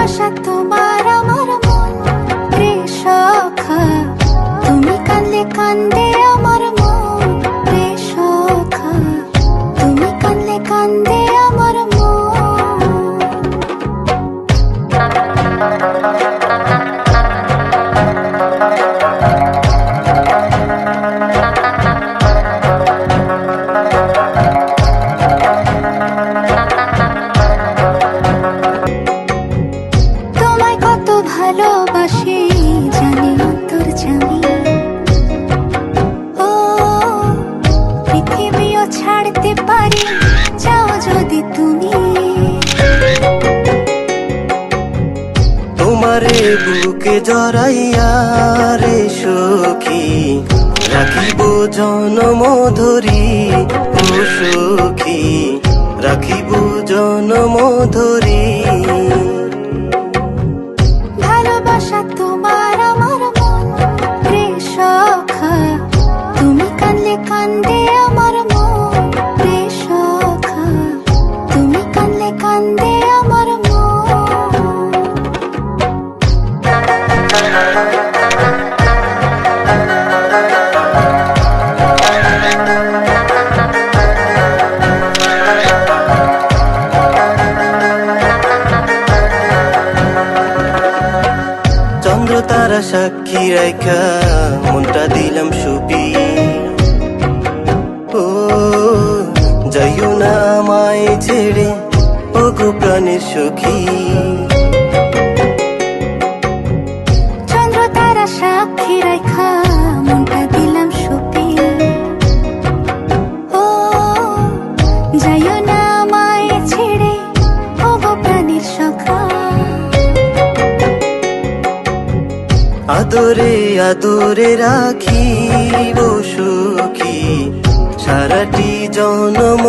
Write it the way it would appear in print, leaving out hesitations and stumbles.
ভালোবাসা তোমার আমার মন রে সখা, তুমি কাঁদলে কান্দে আমার মন রে সখা, তুমি কাঁদলে কান্দে আমার মন। ভালোবাসি জানি অন্তর জানি, ও পৃথিবীও ছাড়তে পারি চাও যদি তুমি। তোমারে বুকে জড়াইয়া রে সখী, রাখিব জনম ধরি ও সখী, রাখিব জনম ধরি। ভালোবাসা তোমার আমার মন রে সখা, তুমি কাঁদলে কান্দে আমার মন রে সখা, তুমি কাঁদলে কান্দে আমার মন। চন্দ্র তারা সাক্ষী রাইখা মনটা দিলাম সুপি, ও যাইও না আমায় ছেড়ে ও গো প্রাণের সখী। চন্দ্র তারা সাক্ষী রাইখা মনটা দিলাম সুপি, ও যাইও না আমায় ছেড়ে ও গো প্রাণের সখা। আদরে আদরে রাখিব সখী সারাটি জনম।